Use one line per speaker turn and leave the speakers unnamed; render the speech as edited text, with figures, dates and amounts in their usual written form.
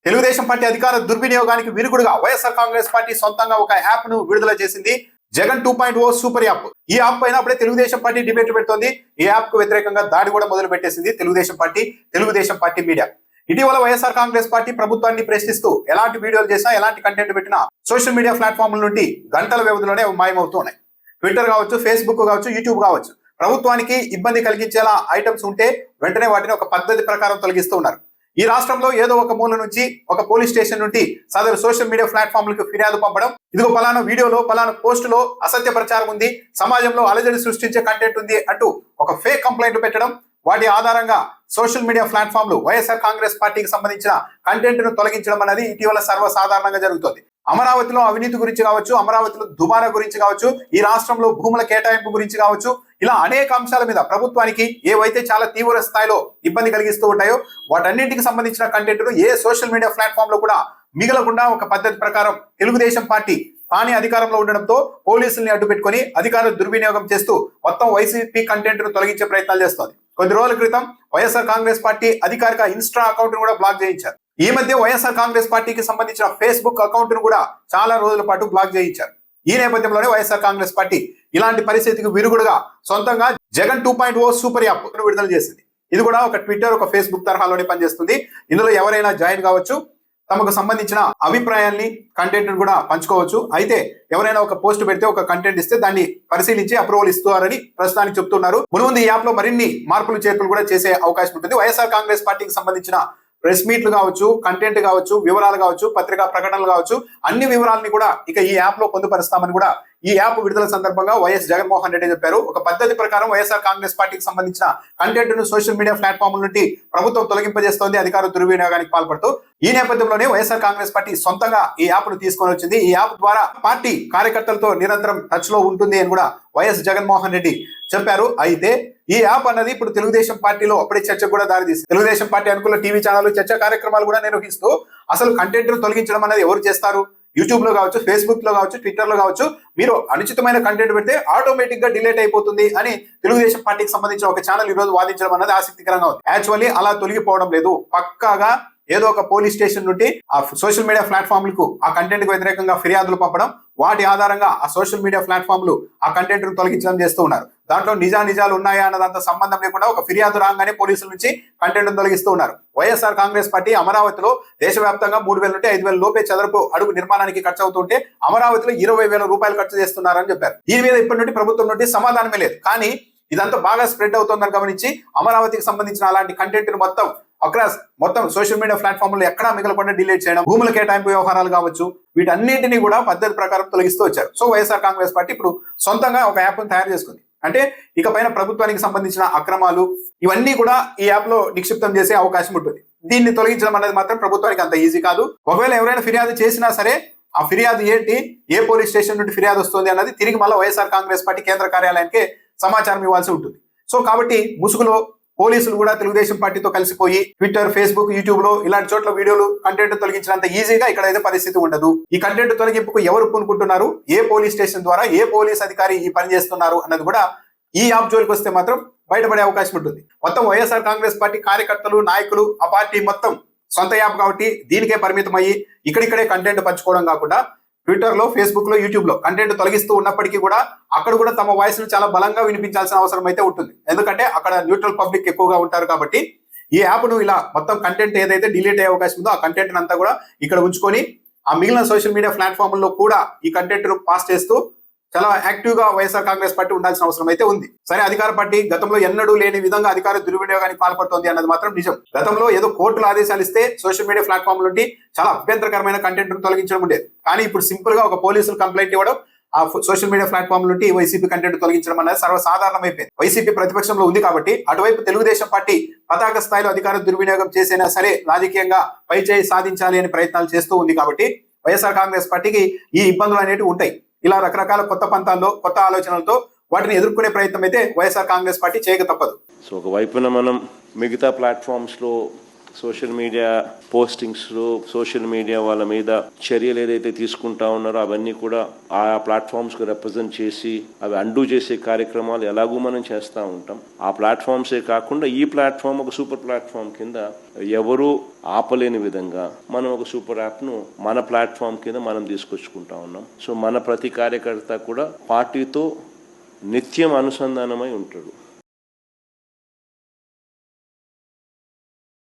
Telugu Desam party అధికార దుర్వినియోగానికి విరుగుడుగా YSR Congress party సొంతంగా ఒక యాప్ ను విడుదల చేసింది. Jagan 2.0 super app. ఈ యాప్ పైన అప్పుడే తెలుగుదేశం పార్టీ డిబేట్లు పెడుతోంది. ఈ యాప్ కు వ్యతిరేకంగా దాడి కూడా మొదలు పెట్టేసింది తెలుగుదేశం పార్టీ మీడియా. ఇటీవల వైఎస్ఆర్ కాంగ్రెస్ పార్టీ ప్రభుత్వాన్ని ప్రశ్నిస్తూ ఎలాంటి వీడియోలు చేసినా, ఎలాంటి కంటెంట్ పెట్టినా సోషల్ మీడియా ప్లాట్ఫామ్ల నుండి గంటల వ్యవధిలోనే మాయమవుతున్నాయి. ట్విట్టర్ కావచ్చు, ఫేస్బుక్ కావచ్చు, యూట్యూబ్ కావచ్చు. ప్రభుత్వానికి ఇబ్బంది కలిగించేలా ఐటమ్స్ ఉంటే వెంటనే వాటిని ఒక పద్ధతి ప్రకారం తొలగిస్తూ ఉన్నారు. ఈ రాష్ట్రంలో ఏదో ఒక మూల నుంచి, ఒక పోలీస్ స్టేషన్ నుండి సదరు సోషల్ మీడియా ప్లాట్ఫామ్లకు ఫిర్యాదు పంపడం, ఇదిగో పలానా వీడియోలో, పలానా పోస్టులో అసత్య ప్రచారం ఉంది, సమాజంలో అలజడి సృష్టించే కంటెంట్ ఉంది అంటూ ఒక ఫేక్ కంప్లైంట్ పెట్టడం, వాటి ఆధారంగా సోషల్ మీడియా ప్లాట్ఫామ్లు వైఎస్ఆర్ కాంగ్రెస్ పార్టీకి సంబంధించిన కంటెంట్ ను తొలగించడం అనేది ఇటీవల సర్వసాధారణంగా జరుగుతుంది. అమరావతిలో అవినీతి గురించి కావచ్చు, అమరావతిలో దుబారా గురించి కావచ్చు, ఈ రాష్ట్రంలో భూముల కేటాయింపు గురించి కావచ్చు, ఇలా అనేక అంశాల మీద ప్రభుత్వానికి ఏవైతే చాలా తీవ్ర స్థాయిలో ఇబ్బంది కలిగిస్తూ ఉంటాయో వాటన్నింటికి సంబంధించిన కంటెంట్ ను ఏ సోషల్ మీడియా ప్లాట్ఫామ్ లో కూడా మిగలకుండా ఒక పద్ధతి ప్రకారం తెలుగుదేశం పార్టీ తానే అధికారంలో ఉండడంతో పోలీసుల్ని అడ్డుపెట్టుకుని అధికార దుర్వినియోగం చేస్తూ మొత్తం వైసీపీ కంటెంట్ ను తొలగించే ప్రయత్నాలు చేస్తోంది. కొద్ది రోజుల క్రితం వైఎస్ఆర్ కాంగ్రెస్ పార్టీ అధికారిక ఇన్స్టా అకౌంట్ ను కూడా బ్లాక్ చేయించారు. ఈ మధ్య వైఎస్ఆర్ కాంగ్రెస్ పార్టీకి సంబంధించిన ఫేస్బుక్ అకౌంట్ ను కూడా చాలా రోజుల పాటు బ్లాక్ చేయించారు. ఈ నేపథ్యంలోనే వైఎస్ఆర్ కాంగ్రెస్ పార్టీ ఇలాంటి పరిస్థితికి విరుగుడుగా సొంతంగా జగన్ 2.0 సూపర్ యాప్ విడుదల చేసింది. ఇది కూడా ఒక ట్విట్టర్, ఒక ఫేస్బుక్ తరహాలోనే పనిచేస్తుంది. ఇందులో ఎవరైనా జాయిన్ కావచ్చు, తమకు సంబంధించిన అభిప్రాయాల్ని, కంటెంట్ కూడా పంచుకోవచ్చు. అయితే ఎవరైనా ఒక పోస్ట్ పెడితే, ఒక కంటెంట్ ఇస్తే దాన్ని పరిశీలించి అప్రూవల్ ఇస్తారని ప్రస్తుతానికి చెప్తున్నారు. మునుముందు ఈ యాప్ లో మరిన్ని మార్పులు చేర్పులు కూడా చేసే అవకాశం ఉంటుంది. వైఎస్ఆర్ కాంగ్రెస్ పార్టీకి సంబంధించిన ప్రెస్ మీట్లు కావచ్చు, కంటెంట్ కావచ్చు, వివరాలు కావచ్చు, పత్రికా ప్రకటనలు కావచ్చు, అన్ని వివరాలని కూడా ఇక ఈ యాప్ లో పొందుపరుస్తామని కూడా ఈ యాప్ విడుదల సందర్భంగా వైఎస్ జగన్మోహన్ రెడ్డి చెప్పారు. ఒక పద్ధతి ప్రకారం వైఎస్ఆర్ కాంగ్రెస్ పార్టీకి సంబంధించిన కంటెంట్ ను సోషల్ మీడియా ప్లాట్ఫామ్ నుండి ప్రభుత్వం తొలగింపజేస్తోంది అధికార దుర్వినియోగానికి పాల్పడుతూ. ఈ నేపథ్యంలోనే వైఎస్ఆర్ కాంగ్రెస్ పార్టీ సొంతంగా ఈ యాప్ ను తీసుకొని వచ్చింది. ఈ యాప్ ద్వారా పార్టీ కార్యకర్తలతో నిరంతరం టచ్ లో ఉంటుంది అని కూడా వైఎస్ జగన్మోహన్ రెడ్డి చెప్పారు. అయితే ఈ యాప్ అన్నది ఇప్పుడు తెలుగుదేశం పార్టీలో అప్పుడే చర్చ కూడా దారితీసింది. తెలుగుదేశం పార్టీ అనుకున్న టీవీ ఛానల్ చర్చా కార్యక్రమాలు కూడా నిర్వహిస్తూ అసలు కంటెంట్ ను తొలగించడం అనేది ఎవరు చేస్తారు? యూట్యూబ్ లో కావచ్చు, ఫేస్బుక్ లో కావచ్చు, ట్విట్టర్ లో కావచ్చు, మీరు అనుచితమైన కంటెంట్ పెడితే ఆటోమేటిక్ గా డిలీట్ అయిపోతుంది అని తెలుగుదేశం పార్టీకి సంబంధించిన ఒక ఛానల్ ఈ రోజు వాదించడం అనేది ఆసక్తికరంగా ఉంది. యాక్చువల్లీ అలా తొలగిపోవడం లేదు. పక్కాగా ఏదో ఒక పోలీస్ స్టేషన్ నుండి ఆ సోషల్ మీడియా ప్లాట్ఫామ్లకు ఆ కంటెంట్ కు వ్యతిరేకంగా ఫిర్యాదులు పంపడం, వాటి ఆధారంగా ఆ సోషల్ మీడియా ప్లాట్ఫామ్లు ఆ కంటెంట్ ను తొలగించడం చేస్తూ ఉన్నారు. దాంట్లో నిజాలు ఉన్నాయా అన్నదంతా సంబంధం లేకుండా ఒక ఫిర్యాదు రాగానే పోలీసుల నుంచి కంటెంట్ ను తొలగిస్తూ ఉన్నారు. వైఎస్ఆర్ కాంగ్రెస్ పార్టీ అమరావతిలో దేశవ్యాప్తంగా 3,000 నుండి 5,000 లోపే చదరపు అడుగు నిర్మాణానికి ఖర్చు అవుతుంటే అమరావతిలో 20,000 రూపాయలు ఖర్చు చేస్తున్నారని చెప్పారు. దీని మీద ఇప్పటి నుండి ప్రభుత్వం నుండి సమాధానమే లేదు. కానీ ఇదంతా బాగా స్ప్రెడ్ అవుతుందని గమనించి అమరావతికి సంబంధించిన అలాంటి కంటెంట్ ను మొత్తం సోషల్ మీడియా ప్లాట్ఫామ్ లో ఎక్కడా మిగలకుండా డిలీట్ చేయడం, భూముల కేటాయింపు వ్యవహారాలు కావచ్చు, వీటన్నింటినీ కూడా పద్ధతి ప్రకారం తొలగిస్తూ వచ్చారు. సో వైఎస్ఆర్ కాంగ్రెస్ పార్టీ ఇప్పుడు సొంతంగా ఒక యాప్ ను తయారు చేసుకుంది. అంటే ఇక పైన ప్రభుత్వానికి సంబంధించిన అక్రమాలు ఇవన్నీ కూడా ఈ యాప్ లో నిక్షిప్తం చేసే అవకాశం ఉంటుంది. దీన్ని తొలగించడం అనేది మాత్రం ప్రభుత్వానికి అంత ఈజీ కాదు. ఒకవేళ ఎవరైనా ఫిర్యాదు చేసినా సరే ఆ ఫిర్యాదు ఏంటి, ఏ పోలీస్ స్టేషన్ నుండి ఫిర్యాదు వస్తుంది అన్నది తిరిగి మళ్ళీ వైఎస్ఆర్ కాంగ్రెస్ పార్టీ కేంద్ర కార్యాలయానికి సమాచారం ఇవ్వాల్సి ఉంటుంది. సో కాబట్టి ముసుగులో పోలీసులు కూడా తెలుగుదేశం పార్టీతో కలిసిపోయి ట్విట్టర్, ఫేస్బుక్, యూట్యూబ్ లో ఇలాంటి చోట్ల వీడియోలు, కంటెంట్ తొలగించినంత ఈజీగా ఇక్కడైతే పరిస్థితి ఉండదు. ఈ కంటెంట్ తొలగింపుకు ఎవరు పూనుకుంటున్నారు, ఏ పోలీస్ స్టేషన్ ద్వారా ఏ పోలీస్ అధికారి ఈ పని చేస్తున్నారు అన్నది కూడా ఈ యాప్ జోలికి వస్తే మాత్రం బయటపడే అవకాశం ఉంటుంది. మొత్తం వైఎస్ఆర్ కాంగ్రెస్ పార్టీ కార్యకర్తలు, నాయకులు, ఆ పార్టీ మొత్తం సొంత యాప్ కాబట్టి దీనికే పరిమితం అయ్యి ఇక్కడిక్కడే కంటెంట్ పంచుకోవడం కాకుండా ట్విట్టర్ లో, ఫేస్బుక్ లో, యూట్యూబ్ లో కంటెంట్ తొలగిస్తూ ఉన్నప్పటికీ కూడా అక్కడ కూడా తమ వాయిస్ ను చాలా బలంగా వినిపించాల్సిన అవసరం అయితే ఉంటుంది. ఎందుకంటే అక్కడ న్యూట్రల్ పబ్లిక్ ఎక్కువగా ఉంటారు కాబట్టి ఈ యాప్ ను ఇలా మొత్తం కంటెంట్ ఏదైతే డిలీట్ అయ్యే అవకాశం ఉందో ఆ కంటెంట్ అంతా కూడా ఇక్కడ ఉంచుకొని ఆ మిగిలిన సోషల్ మీడియా ప్లాట్ఫామ్ లో కూడా ఈ కంటెంట్ ను పాస్ చేస్తూ చాలా యాక్టివ్ గా వైఎస్ఆర్ కాంగ్రెస్ పార్టీ ఉండాల్సిన అవసరం అయితే ఉంది. సరే, అధికార పార్టీ గతంలో ఎన్నడూ లేని విధంగా అధికార దుర్వినియోగానికి పాల్పడుతోంది అన్నది మాత్రం నిజం. గతంలో ఏదో కోర్టులు ఆదేశాలు ఇస్తే సోషల్ మీడియా ప్లాట్ఫామ్ నుండి చాలా అభ్యంతరకరమైన కంటెంట్ తొలగించడం ఉండేది. కానీ ఇప్పుడు సింపుల్ గా ఒక పోలీసులు కంప్లైంట్ ఇవ్వడం, ఆ సోషల్ మీడియా ప్లాట్ఫామ్ నుండి వైసీపీ కంటెంట్ తొలగించడం అనేది సర్వసాధారణమైపోయింది. వైసీపీ ప్రతిపక్షంలో ఉంది కాబట్టి అటువైపు తెలుగుదేశం పార్టీ పతాక స్థాయిలో అధికార దుర్వినియోగం చేసినా సరే రాజకీయంగా పైచేయి సాధించాలి అనే ప్రయత్నాలు చేస్తూ ఉంది కాబట్టి వైఎస్ఆర్ కాంగ్రెస్ పార్టీకి ఈ ఇబ్బందులు అనేవి ఉంటాయి. ఇలా రకరకాల కొత్త పంతాల్లో, కొత్త ఆలోచనలతో వాటిని ఎదుర్కొనే ప్రయత్నం అయితే వైఎస్ఆర్ కాంగ్రెస్ పార్టీ చేయక తప్పదు.
సో ఒకవైపున మనం మిగతా ప్లాట్ఫామ్స్లో సోషల్ మీడియా పోస్టింగ్స్లో సోషల్ మీడియా వాళ్ళ మీద చర్యలు ఏదైతే తీసుకుంటా ఉన్నారో అవన్నీ కూడా ఆ ప్లాట్ఫామ్స్కు రిప్రజెంట్ చేసి అవి అండూ చేసే కార్యక్రమాలు ఎలాగూ మనం చేస్తూ ఉంటాం. ఆ ప్లాట్ఫామ్సే కాకుండా ఈ ప్లాట్ఫామ్ ఒక సూపర్ ప్లాట్ఫామ్ కింద ఎవరూ ఆపలేని విధంగా మనం ఒక సూపర్ యాప్ను మన ప్లాట్ఫామ్ కింద మనం తీసుకొచ్చుకుంటా ఉన్నాం. సో మన ప్రతి కార్యకర్త కూడా పార్టీతో నిత్యం అనుసంధానమై ఉంటాడు.